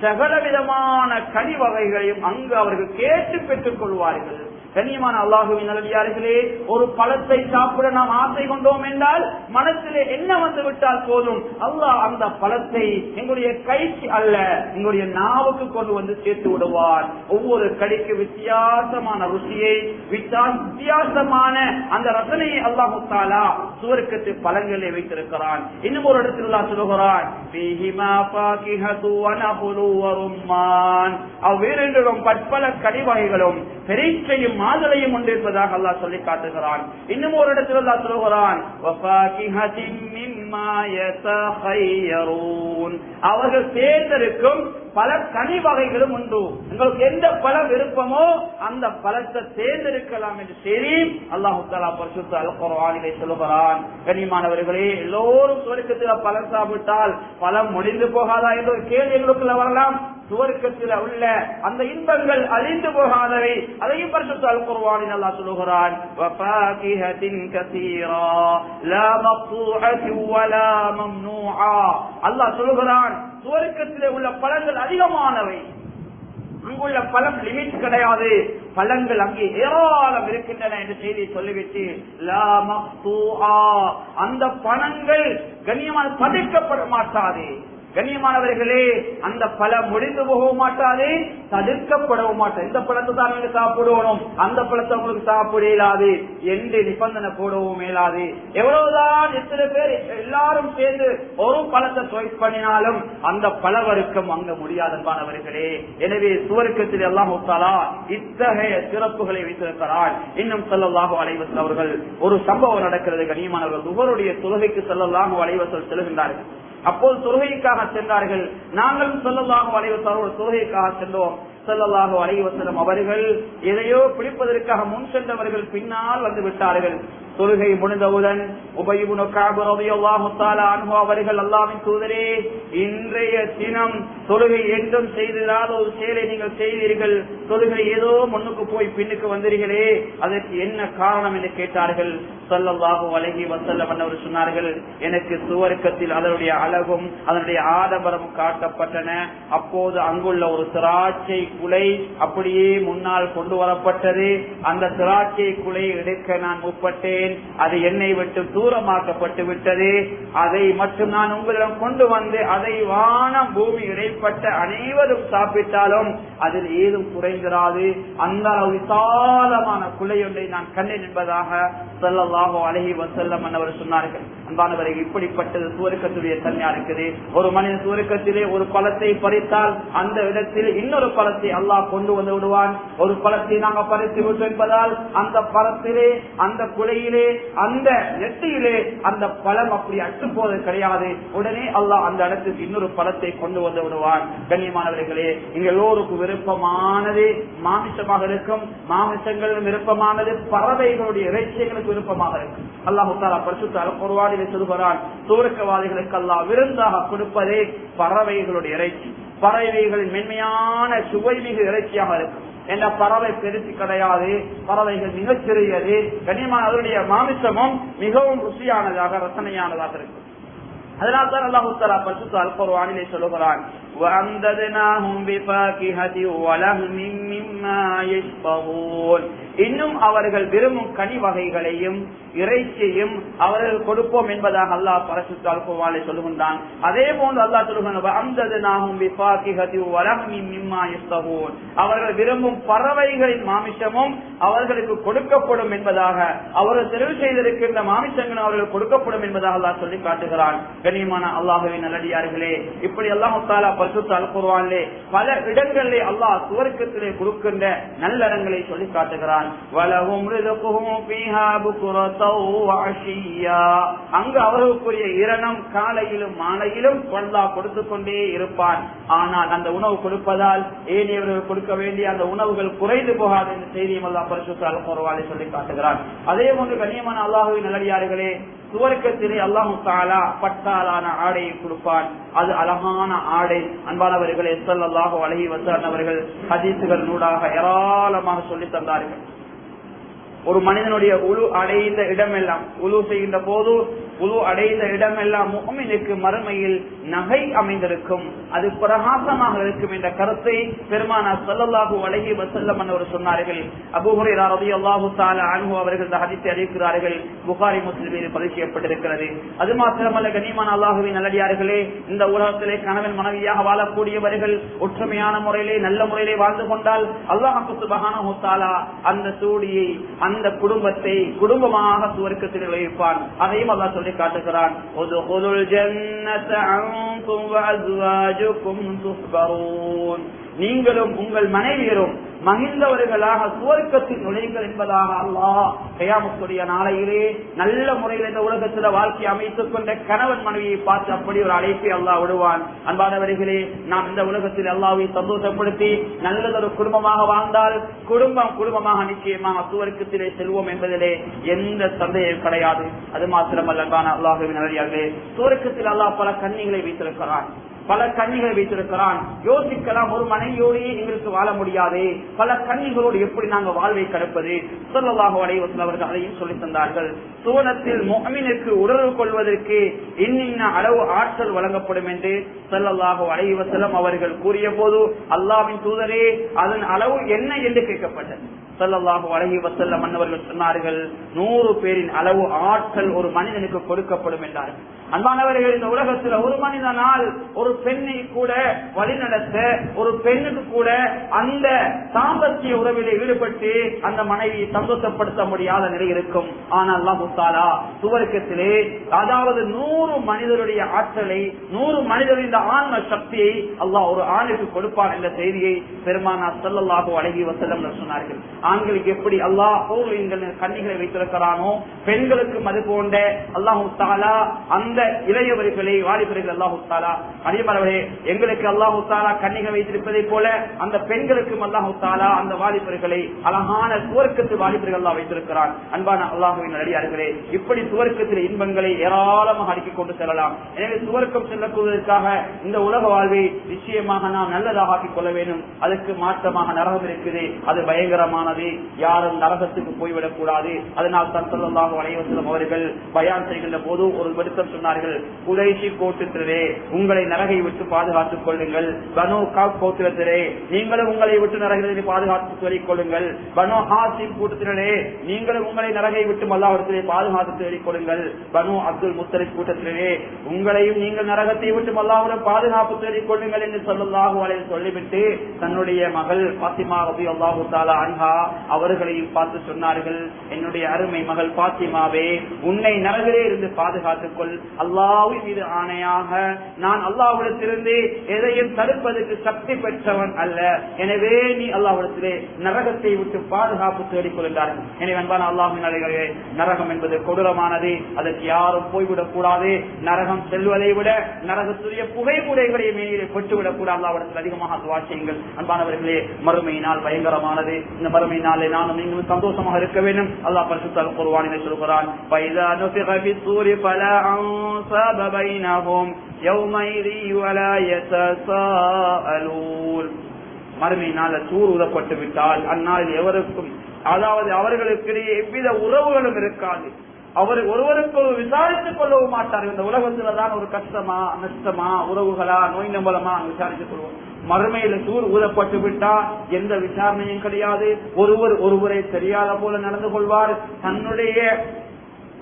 சகல விதமான கனி வகைகளையும் அங்கு அவர்கள் கேட்டு பெற்றுக் கொள்வார்கள். கண்ணியமான அல்லாஹுவின் நல்லடியார்களே, ஒரு பழத்தை சாப்பிட நாம் ஆசை கொண்டோம் என்றால் மனத்திலே என்ன வந்து விட்டால் போதும், அல்லாஹ் அந்த பழத்தை எங்களுடைய கைக்கு அல்ல எங்களுடைய நாவுக்கு கொண்டு வந்து சேர்த்து விடுவார். ஒவ்வொரு கடிக்கு வித்தியாசமான ருசியை, வித்தியாசமான அந்த ரசனையை அல்லாஹு தஆலா சுவர்க்கத்து பழங்களை வைத்திருக்கிறான். இன்னும் ஒரு இடத்தில் அல்லாஹ் சொல்கிறான், ஃபீஹிமா ஃபாகிஹது வ நஹ்லு வ ரும்மான், அவ்விரண்டிலும் பற்பல கனி வகைகளும் பெரிச்சையும் மாதுளையும் உண்டு என்பதாக அல்லாஹ் சொல்லி காட்டுகிறான். இன்னும் ஒரு இடத்தில் அல்லாஹ் சொல்கிறான், வ ஃபாகிஹத்தின் மிம்மா யதஹய்யரூன், அவர்கள் தேர்ந்தெடுக்கும் பல கனி வகைகளும் உண்டு. உங்களுக்கு எந்த பழம் விருப்பமோ அந்த பழத்தை தேர்ந்தெடுக்கலாம் என்று சரி அல்லாஹ் தஆலா பரிசுத்த அல் குர்ஆனிலே சொல்கிறான். கண்ணியமானவர்களே, எல்லோரும் சுவர்க்கத்தில் பழம் சாப்பிட்டால் பழம் முடிந்து போகாதா என்ற ஒரு கேள்வி எங்களுக்குள்ள வரலாம். சுவர்க்கத்தில் உள்ள அந்த இன்பங்கள் அழிந்து போகாதவை, அதையும் பரிசுத்த அல் குர்ஆனில் அல்லாஹ் சொல்கிறான், வஃபாகிஹத்தின் கஸீரா லா மக்தூஅத்தின் வலா மம்னூஆ. அல்லாஹ் சொல்கிறான், சுவர்க்கத்திலே உள்ள பழங்கள் அதிகமானவை, அங்குள்ள பழம் லிமிட் கிடையாது, பழங்கள் அங்கே ஏராளம் இருக்கின்றன என்று செய்தி சொல்லிவிட்டு லா மக்தூஆ, அந்த பழங்கள் கண்ணியமான தடுக்கப்பட மாட்டாது. கண்ணியமானவர்களே, அந்த பழம் முடிந்து போக மாட்டாது, தடுக்கப்படவும் மாட்டாது. இந்த பழத்தை தான் நீங்க சாப்பிடணும், அந்த பழத்தை உங்களுக்கு சாப்பிட இயலாது என்று நிபந்தனை போடவும் இயலாது. எவ்வளவுதான் எத்தனை பேர் எல்லாரும் சேர்ந்து ஒரு பழத்தை சாய்ஸ் பண்ணினாலும் அந்த பழவருக்கம் அங்க முடியாதன்பானவர்களே. எனவே சுவர்க்கத்தில் அல்லாஹ் தஆலா இத்தகைய சிறப்புகளை வைத்திருக்கிறார். இன்னும் ஸல்லல்லாஹு அலைஹி வஸல்லம் அவர்கள் ஒரு சம்பவம் நடக்கிறது. கண்ணியமானவர்கள் துஹருடைய தொழுகைக்கு ஸல்லல்லாஹு அலைஹி வஸல்லம் செல்கின்றார்கள். அப்போது தொழுகைக்காக சென்றார்கள். நாங்களும் ஸல்லல்லாஹு அலைஹி வஸல்லம் தொழுகைக்காக சென்றோம். ஸல்லல்லாஹு அலைஹி வஸல்லம் அவர்கள் எதையோ பிடிப்பதற்காக முன் சென்றவர்கள் பின்னால் வந்து விட்டார்கள். தொழுகை முடிந்தவுடன் உபய் இப்னு கஅப் ரலியல்லாஹு தஆலா அன்ஹு அவர்கள், அல்லாஹ்வின் தூதரே, இன்றைய தினம் தொழுகை என்றும் செய்திராத ஒரு செயலை நீங்கள் செய்தீர்கள், தொழுகை ஏதோ முன்னுக்கு போய் பின்னுக்கு வந்தீர்களே, அதற்கு என்ன காரணம் என்று கேட்டார்கள். ஸல்லல்லாஹு அலைஹி வஸல்லம் அவர் சொன்னார்கள், எனக்கு சுவர்க்கத்தில் அதனுடைய அழகும் அதனுடைய ஆடம்பரமும் காட்டப்பட்டன. அப்போது அங்குள்ள ஒரு திராட்சை குலை அப்படியே முன்னால் கொண்டு வரப்பட்டது. அந்த திராட்சை குலை எடுக்க நான் முற்பட்டேன், அது என்னை விட்டு தூரமாக்கப்பட்டு விட்டது. அதை மட்டும் நான் உங்களிடம் கொண்டு வந்து அதை வானம் பூமி இடைப்பட்ட அனைவரும் சாப்பிட்டாலும் அதில் ஏதும் குறைந்திராது. அந்த விசாலமான குலை ஒன்றை நான் கண்டேன் என்பதாக ஸல்லல்லாஹு அலைஹி வஸல்லம் அவர் சொன்னார்கள். அன்பானவர்கள், இப்படிப்பட்டது சுவர்க்கத்துடைய தன்மையா இருக்குது. ஒரு மனிதன் சுவர்க்கத்திலே ஒரு பழத்தை பறித்தால் அந்த இடத்தில் இன்னொரு பழத்தை அல்லாஹ் கொண்டு வந்து விடுவான். ஒரு பழத்தை நாங்கள் பறித்து விட்டோம் என்பதால் அந்த பழத்திலே, அந்த குலையிலே, அந்த நெட்டியிலே அந்த பழம் அப்படி அற்று போவது கிடையாது. உடனே அல்லாஹ் அந்த இடத்துக்கு இன்னொரு பழத்தை கொண்டு வந்து விடுவான். கண்ணியமானவர்களே, இங்க எல்லோருக்கும் விருப்பமானது மாமிசமாக இருக்கும். மாமிசங்களும் விருப்பமானது, பறவைகளுடைய இறைச்சிகளுக்கு விருப்பமாக இருக்கும். அல்லாஹ் தஆலா பரிசுத்த அல் குர்ஆனிலே சொல்கிறான், சுவர்க்கவாதிகளுக்கு அல்லாஹ் விருந்தாக கொடுப்பதே பறவைகளுடைய இறைச்சி. பறவைகளின் மென்மையான சுவைமிகு இறைச்சியாக இருக்கும். என்ற பறவை பெருசு கிடையாது, பறவைகள் மிகச் சிறியது. கண்ணியமான அதனுடைய மாமிசமும் மிகவும் ருசியானதாக, ரசனையானதாக இருக்கும். அதனால் தான் அல்லாஹ் தஆலா பரிசுத்த அல் குர்ஆனிலே சொல்கிறான், وَأَمْدَدْنَاهُمْ بِفَاكِهَةٍ وَلَحْمٍ مِّمَّا يَشْتَهُونَ, இன்னும் அவர்கள் விரும்பும் கனி வகைகளையும் இறைச்சியையும் அவர்கள் கொடுப்போம் என்பதாக அல்லாஹ் பரிசுத்த அல் குர்ஆனிலே சொல்லுகின்றான். அதே போன்று அல்லாஹ் சொல்லுகிறான், وَأَمْدَدْنَاهُمْ بِفَاكِهَةٍ وَلَحْمٍ مِّمَّا يَشْتَهُونَ, அவர்கள் விரும்பும் பறவைகளின் மாமிசமும் அவர்களுக்கு கொடுக்கப்படும் என்பதாக, அவர்கள் தெரிவு செய்திருக்கின்ற மாமிசங்கள் அவர்கள் கொடுக்கப்படும் என்பதாக அல்லாஹ் சொல்லி காட்டுகிறான். கண்ணியமான அல்லாஹ்வின் நல்லடியார்களே, இப்படி அல்லாஹ் தஆலா பரிசுத்த அல் குர்ஆனிலே பல இடங்களிலே அல்லாஹ் சுவர்க்கத்திலே கொடுக்கின்ற நல்லறங்களை சொல்லி காட்டுகிறான். வலஹும் ரிஸ்குஹும் ஃபீஹா புக்ரத்தௌ வ அஷிய்யா, அங்கு அவர்களுக்குரிய இரணம் காலையிலும் மாலையிலும் அல்லாஹ் கொடுத்து கொண்டே இருப்பான். ஆனால் அந்த உணவு கொடுப்பதால் ஏனையவர்கள் கொடுக்க வேண்டிய அந்த உணவுகள் குறைந்து போகாது என்ற செய்தியும் அல்லாஹ் பரிசுத்த அல் குர்ஆனிலே சொல்லி காட்டுகிறான். அதே போன்று கண்ணியமான அல்லாஹ்வின் நல்லடியார்களே, சுவர்க்கத்திலே அல்லாஹ் தஆலா பட்டாலான ஆடையை கொடுப்பான். அது அழகான ஆடை. அன்பானவர்களே, ஸல்லல்லாஹு அலைஹி வஸல்லம் அவர்கள் ஹதீஸுகள் நூடாக ஏராளமாக சொல்லி தந்தார்கள். ஒரு மனிதனுடைய உழு அடைந்த இடமெல்லாம், உழு செய்கின்ற போது உது அடைந்த இடமெல்லாம் முஃமினுக்கு மறுமையில் நகை அமைந்திருக்கும், அது பிரகாசமாக இருக்கும் என்ற கருத்தை பெருமானார் ஸல்லல்லாஹு அலைஹி வஸல்லம் அவர்கள் சொன்னார்கள். அபூ ஹுரைரா ரலியல்லாஹு தஆலா அன்ஹு அவர்கள் இந்த ஹதீஸை அறிவிக்கிறார்கள். புகாரி முஸ்லிமில் பதிவு செய்யப்பட்டிருக்கிறது. அது மாத்திரமல்ல, கனிமான அல்லாஹ்வின் நல்லடியார்களே, இந்த உலகத்திலே கணவன் மனைவியாக வாழக்கூடியவர்கள் ஒற்றுமையான முறையிலே நல்ல முறையிலே வாழ்ந்து கொண்டால் அல்லாஹ் சுப்ஹானஹு வ தஆலா அந்த சூடியை அந்த குடும்பத்தை குடும்பமாக சுவர்க்கத்தில் வைப்பான். அதையும் அல்லாஹ் சொல்லி காட்டுகிறான். உதுகுலுல் ஜன்னத அன்தும் வ அஸ்வாஜுகும் துஹ்பரூன், நீங்களும் உங்கள் மனைவியரும் மகிழ்ந்தவர்களாக சுவர்க்கத்தில் நுழைங்கள் என்பதாக அல்லாஹ் கியாமத்துடைய நாளையிலே நல்ல முறையில் இந்த உலகத்தில் வாழ்க்கை அமைத்துக் கொண்ட கணவன் மனைவியை பார்த்து அப்படி ஒரு அழைப்பை அல்லாஹ் விடுவான். அன்பானவர்களே, நாம் இந்த உலகத்தில் அல்லாஹ்வை சந்தோஷப்படுத்தி நல்லதொரு குடும்பமாக வாழ்ந்தால் குடும்பமாக நிச்சயமாக சுவர்க்கத்திலே செல்வோம் என்பதிலே எந்த சந்தேகம் கிடையாது. அது மாத்திரமல்ல, அன்பான அல்லாஹ்வின் நல்லடியார்களே, சுவர்க்கத்தில் அல்லாஹ் பல கன்னிகளை வைத்திருக்கிறான், பல கன்னிகளை வைத்திருக்கிறான். யோசிக்கலாம், ஒரு மனைவியோடையே எங்களுக்கு வாழ முடியாது, பல கன்னிகளோடு எப்படி நாங்கள் வாழ்வை கடப்பது? ஸல்லல்லாஹு அலைஹி வஸல்லம் அவர்கள் அதையும் சொல்லி தந்தார்கள். சுவனத்தில் முஃமினுக்கு உறவு கொள்வதற்கு இன்னின்ன அளவு ஆற்றல் வழங்கப்படும் என்று ஸல்லல்லாஹு அலைஹி வஸல்லம் அவர்கள் கூறிய போது, அல்லாஹ்வின் தூதரே, அதன் அளவு என்ன என்று கேட்கப்பட்டது. ஸல்லல்லாஹு அலைஹி வஸல்லம் அவர்கள் சொன்னார்கள், 100 பேரின் அளவு ஆற்றல் ஒரு மனிதனுக்கு கொடுக்கப்படும் என்றார்கள். அன்பானவர்கள், இந்த உலகத்தில் ஒரு மனிதனால் ஒரு பெண்ணை கூட வழிநடத்த, ஒரு பெண்ணுக்கு கூட அந்த தாம்பத்திய உறவிலே ஈடுபட்டு அந்த மனைவியை சந்தோஷப்படுத்த முடியாத நிலை இருக்கும். ஆனால் அல்லாஹ் தஆலா சுவர்க்கத்திலே, அதாவது 100 மனிதருடைய ஆற்றலை, 100 மனிதருடைய ஆன்ம சக்தியை அல்லாஹ் ஒரு ஆணுக்கு கொடுப்பான் என்ற செய்தியை பெருமானார் ஸல்லல்லாஹு அலைஹி வஸல்லம் சொன்னார்கள். ஆண்களுக்கு எப்படி அல்லாஹ் கன்னிகளை வைத்திருக்கிறானோ, பெண்களுக்கும் அது போன்ற அல்லாஹ் தஆலா அந்த இளையவர்களை, வாலிபர்கள் அல்லாஹ் தஆலா அடிமரவரே எங்களுக்கு அல்லாஹ் தஆலா கன்னிகள் வைத்திருப்பதை போல அந்த பெண்களுக்கும் அல்லாஹ் தஆலா அந்த வாலிபர்களை அழகான சுவர்க்கத்து வாலிபர்கள் அல்லாஹ் வைத்திருக்கிறான். அன்பான அல்லாஹ்வின் நல்லடியார்களே, இப்படி சுவர்க்கத்தில் இன்பங்களை ஏராளமாக அடுக்கிக் கொண்டு செல்லலாம். எனவே சுவர்க்கம் செல்லக்கூடியதற்காக இந்த உலக வாழ்வை நிச்சயமாக நாம் நல்லதாக ஆக்கிக் கொள்ள வேண்டும். அதுக்கு மாற்றமாக நரகம் இருக்குது, அது பயங்கரமானது. யாரும் நரகத்துக்கு போய்விடக் கூடாது. அதனால் ஸல்லல்லாஹு அலைஹி வஸல்லம் அவர்கள் பயான் செய்கின்ற போது ஒரு விடுத்தம் சொன்னார்கள். குறைஷி கோத்திரத்திலே உங்களை நரகை விட்டு பாதுகாத்துக் கொள்ளுங்கள். பனு காப் கோத்திரத்திலே நீங்களும் உங்களை விட்டு நரகத்தை பாதுகாத்து சொல்லிக் கொள்ளுங்கள். பனு ஹாசிம் கூட்டத்திலே நீங்களும் உங்களை நரகை விட்டு அல்லாஹ்விடத்திலே பாதுகாத்து சொல்லிக் கொள்ளுங்கள். பனு அப்துல் முத்தலிப் கூட்டத்திலே உங்களையும் நீங்கள் நரகத்தை விட்டு அல்லாஹ்வுடன் பாதுகாப்பு சொல்லிக் கொள்ளுங்கள் என்று ஸல்லல்லாஹு அலைஹி சொல்லிவிட்டு தன்னுடைய மகள் பாத்திமா ரலியல்லாஹு தஆலா அன்ஹா அவர்களையும் பார்த்து சொன்னார்கள், என்னுடைய அருமை மகள் பாத்திமாவே, உன்னை நரகிலே இருந்து பாதுகாத்துக் கொள். அல்லாஹ்வின் மீது ஆணையாக நான் அல்லாஹ்விடத்திலிருந்து எதையும் தடுப்பதற்கு சக்தி பெற்றவன் அல்ல. எனவே நீ அல்லாஹ்விடத்திலே நரகத்தை விட்டு பாதுகாப்பு தேடிக் கொள்கிறார்கள். எனவே அன்பான அல்லாஹ்வின் நல்லடியார்களே, நரகம் என்பது கொடூரமானது. அதற்கு யாரும் போய்விடக் கூடாது. நரகம் செல்வதை விட நரகத்துடைய புகைப்படைகளை மேலே பெற்றுவிடக் கூடாது. அல்லாஹ்விடத்தில் அதிகமாக துஆ செய்யுங்கள். அன்பானவர்களே, மறுமை நாள் பயங்கரமானது. இந்த மறுமை நாளை நானும் நீங்களும் சந்தோஷமாக இருக்க வேண்டும். அல்லாஹ் பரிசுத்த அல் குர்ஆனிலே சொல்கிறான், ஃபைஸா நுஃபிக ஃபிஸ்ஸூரி ஃபலா அன்ஸாப பைனஹும் யௌமைதி வலா யதஸாஅலூன். மறுமை நாள் சூர் ஊதப்பட்டு விட்டால் அந்நாளில் எவருக்கும், அதாவது அவர்களுக்கிடையே எவ்வித உறவுகளும் இருக்காது. அவர் ஒருவருக்கு விசாரித்துக் கொள்ளவும் மாட்டார். இந்த உலகத்துலதான் ஒரு கஷ்டமா, நஷ்டமா, உறவுகளா, நோய் நம்பலமா விசாரித்துக் கொள்வோம். மறுமையில சூர் ஊதப்பட்டு விட்டா எந்த விசாரணையும் கிடையாது. ஒருவரை தெரியாத போல நடந்து கொள்வார். தன்னுடைய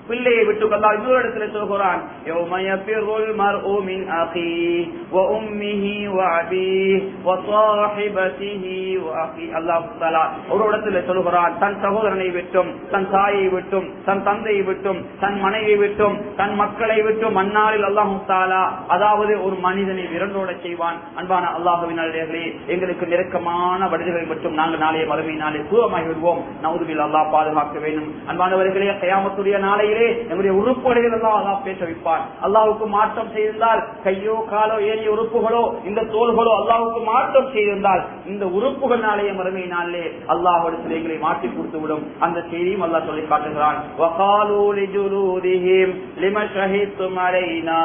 பிள்ளையை விட்டு அல்லாஹ் இன்னொரு இடத்துல சொல்கிறான், யௌம யஃபிருல் மர்உ மின் அஹீஹி வ உம்மிஹி வ அபீஹி வ ஸாஹிபதிஹி வ அஹீஹி. அல்லாஹ் தஆலா ஒரு இடத்துல சொல்கிறான், தன் சகோதரனை விட்டும், தன் தாயை விட்டும், தன் தந்தையை விட்டும், தன் மனைவியை விட்டும், தன் மக்களை விட்டும் அந்நாளில் அல்லாஹ் தஆலா அதாவது ஒரு மனிதனை விரண்டோட செய்வான். அன்பான அல்லாஹ்வின் நல்லடியார்களே, எங்களுக்கு நெருக்கமான மனிதர்களை மட்டும் நாங்கள் நாளைய மறுமை நாளை தூரமாகி விடுவோம். நவுதுபில் அல்லாஹ் பாதுகாக்க வேண்டும். அன்பானவர்களே, கியாமத்துடைய நாளை நம்முடைய உறுப்புகளில் எல்லாம் பேச வைப்பார். அல்லாஹ்வுக்கு மாற்றம் செய்திருந்தால், கையோ காலோ ஏனைய உறுப்புகளோ இந்த தோள்களோ அல்லாஹ்வுக்கு மாற்றம் செய்திருந்தால், இந்த உறுப்புகள் நாளைய மறுமை நாளிலே அல்லாஹ்விடத்தில் எங்களை மாற்றி கொடுத்து விடும். அந்த செய்தியும் அல்லாஹ் சொல்லி காட்டுகிறான். வகாலூ லிஜுலூதிஹிம் லிம ஷஹிதும் அலைனா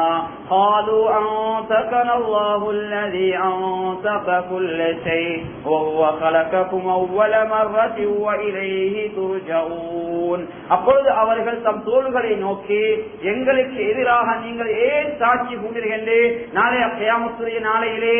காலூ அன்தகன அல்லாஹுல் லஸீ அன்தக குல்ல ஷை வ ஹுவ கலககும் அவ்வல மர்ரத்தின் வ இலைஹி துர்ஜஊன். அப்பொழுது அவர்கள் தம் ரசூல்களை நோக்கி எங்களுக்கு எதிராக நீங்கள் ஏன் சாட்சி கூறுகின்றே, நாளைய கியாமத்துடைய நாளையிலே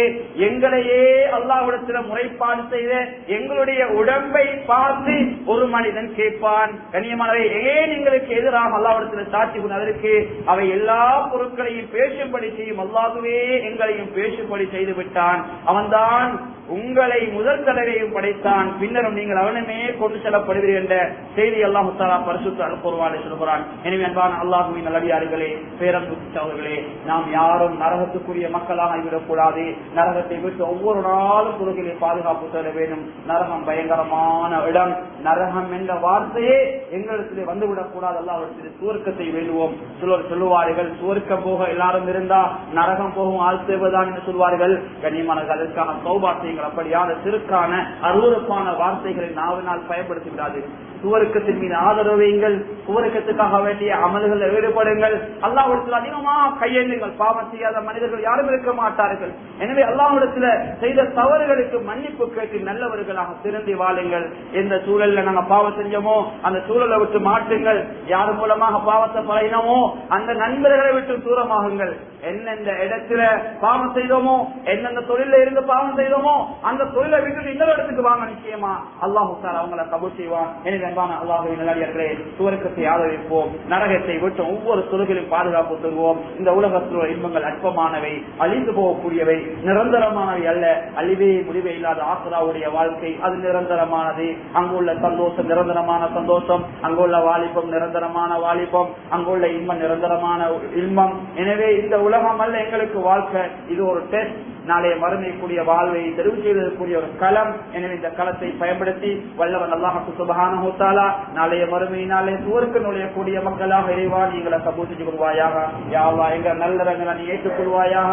எங்களையே அல்லாஹ்விடத்தில் முறைப்பாடு செய்த எங்களுடைய உடம்பை பார்த்து ஒரு மனிதன் கேட்பான், கண்ணியமானவை ஏன் எங்களுக்கு எதிராக அல்லாஹ்விடத்தில் சாட்சி கூறு, அதற்கு அவை எல்லா பொருட்களையும் பேசும்படி செய்யும் அல்லாஹ்வே எங்களையும் பேசும்படி செய்து விட்டான். அவன்தான் உங்களை முதல் தடவையும் படைத்தான், பின்னரும் நீங்கள் அவனமே கொண்டு செல்லப்படுவீர்கள் என்ற செய்தி அல்லாஹ் தஆலா பரிசுத்த அல் குர்ஆனில் சொல்கிறான். எனவே அன்பான அல்லாஹ்வின் நல்லடியார்களே, பேரன்புள்ளவர்களே, நாம் யாரும் நரகத்துக்குரிய மக்களாக ஆகிவிடக்கூடாது. நரகத்தை விட்டு ஒவ்வொரு நாளும் தொழுகையிலே பாதுகாப்பு தர வேண்டும். நரகம் பயங்கரமான இடம். நரகம் என்ற வார்த்தையே எங்களிடத்திலே வந்துவிடக் கூடாது. அல்லாஹ்விடத்திலே சுவர்க்கத்தை வேண்டுவோம். சிலர் சொல்லுவார்கள், சுவர்க்கம் போக எல்லாரும் இருந்தா நரகம் போகும் ஆள் தேவைதான் என்று சொல்வார்கள். கண்ணியமானவர்கள், அதற்கான தௌபா செய்யுங்கள். அப்படியான சிறுக்கான அருவருப்பான வார்த்தைகளை நாவினால் பயன்படுத்தி விடாது. சுவர்க்கத்தின் மீது ஆதரவு வையுங்கள். சுவர்க்கத்துக்காக வேண்டிய அமல்களை ஈடுபடுங்கள். அல்லாஹ்விடத்தில் அதிகமாக கையெழுங்கள். பாவம் செய்யாத மனிதர்கள் யாரும் இருக்க மாட்டார்கள். எனவே அல்லாஹ்விடத்தில் செய்த தவறுகளுக்கு மன்னிப்பு கேட்டு நல்லவர்களாக திருந்தி வாழுங்கள். எந்த சூழல்ல நாங்க பாவம் செஞ்சோமோ அந்த சூழலை விட்டு மாற்றுங்கள். யார் மூலமாக பாவத்தை பழகினோமோ அந்த நண்பர்களை விட்டு தூரமாகுங்கள். எந்தெந்த இடத்துல பாவம் செய்தோமோ, எந்தெந்த தொழில இருந்து பாவம் செய்தோமோ அந்த தொழிலை விட்டு இன்னொரு இடத்துக்கு வாங்க. நிச்சயமா அல்லாஹ் அவங்களை கபூல் செய்வான். எனவே அன்பான அல்லாஹ்வின் நல்லடியார்களே, சுவர்க்கத்தை ஆதரிப்போம். நரகத்தை விட்டு ஒவ்வொரு தொழிலும் பாதுகாப்பு தருவோம். இந்த உலகத்தில் உள்ள இன்பங்கள் அற்பமானவை, அழிந்து போகக்கூடியவை, நிரந்தரமானவை அல்ல. அழிவே முடிவே இல்லாத ஆசிராவுடைய வாழ்க்கை அது நிரந்தரமானது. அங்குள்ள சந்தோஷம் நிரந்தரமான சந்தோஷம், அங்குள்ள வாலிபம் நிரந்தரமான வாலிபம், அங்குள்ள இன்பம் நிரந்தரமான இன்பம். எனவே இந்த உலகம் அல்ல எங்களுக்கு வாழ்க்கை, இது ஒரு டெஸ்ட். நாளைய மறுமைக்குரிய வாழ்வை தெரிவு செய்வதற்குரிய ஒரு களம். எனவே இந்த களத்தை பயன்படுத்தி வல்லவன் அல்லாஹ் சுப்ஹானஹு வ தஆலா நாளைய மறுமையினாலே சுவர்க்க நுழையக்கூடிய மக்களாக இறைவா நீங்களை கபூல் செஞ்சு கொள்வாயாக. யா அல்லாஹ் எங்க நல்லறங்களை நீ ஏற்றுக்கொள்வாயாக.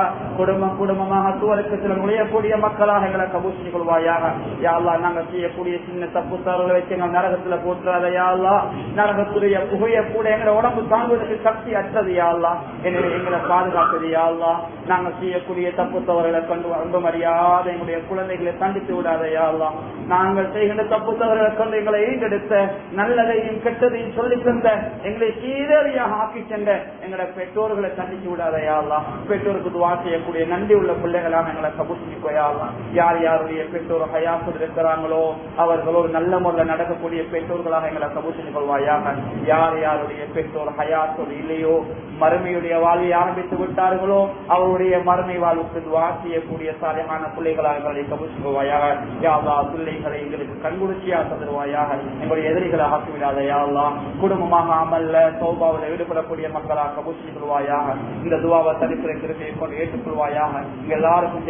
குடும்பமாக சுவர்க்கத்தில் நுழையக்கூடிய மக்களாக எங்களை கபூல் செஞ்சு கொள்வாயாக. யா அல்லாஹ் நாங்கள் செய்யக்கூடிய சின்ன தப்பு தவறுகளை வச்சு எங்கள் நரகத்துல போட்டுறாத. யா அல்லாஹ் நரகத்துடைய புகைய கூட எங்களை உடம்பு தாங்குவதற்கு சக்தி அற்றது. யா அல்லாஹ் எனவே எங்களை பாதுகாத்தது. யா அல்லாஹ் நாங்கள் செய்யக்கூடிய தப்பு தவறுகளை கண்டு அன்பு மரியாத எங்களுடைய குழந்தைகளை தண்டித்து விடாத. யா அல்லாஹ் நாங்கள் செய்கின்ற தப்பு தவறுகளை கண்டு எங்களை ஈண்டெடுத்த நல்லதையும் கெட்டதையும் சொல்லித் தந்த எங்களை சீரழியாக ஆக்கி சென்ற எங்களுடைய பெற்றோர்களை தண்டித்து விடாத. யா அல்லாஹ் பெற்றோருக்கு துஆ செய்யக்கூடிய நன்றி உள்ள பிள்ளைகளாக எங்களை கபூல் செஞ்சுக்கோ. யா அல்லாஹ் யார் யாருடைய பெற்றோர் ஹயாத்தில் இருக்கிறாங்களோ அவர்களோடு நல்ல முறையில் நடக்கக்கூடிய பெற்றோர்களாக எங்களை கபூல் செஞ்சு கொள்வாயாக. யார் யாருடைய பெற்றோர் ஹயாத்தோடு இல்லையோ, மறுமையுடைய வாழ்வை ஆரம்பித்து விட்டார்களோ, அவருடைய மறுமை வாழ்வுக்கு துஆ செய்யக்கூடிய சாலிஹான பிள்ளைகளாக எங்களை கபூல் செய்வாயாக. யா அல்லாஹ் பிள்ளைகளை எங்களுக்கு கண்குளிர்ச்சியாக தருவாயாக. எங்களுடைய எதிரிகளை ஆக்கிவிடாத. யா அல்லாஹ் குடும்பமாக அமல்ல தௌபாவில் ஈடுபடக்கூடிய மக்களாக கபூல் செய்வாயாக. இந்த துஆவை தனிப்புரை திருப்பியை கொண்டு ஏற்றுக்கொள்வாயாக. எல்லாருக்கும்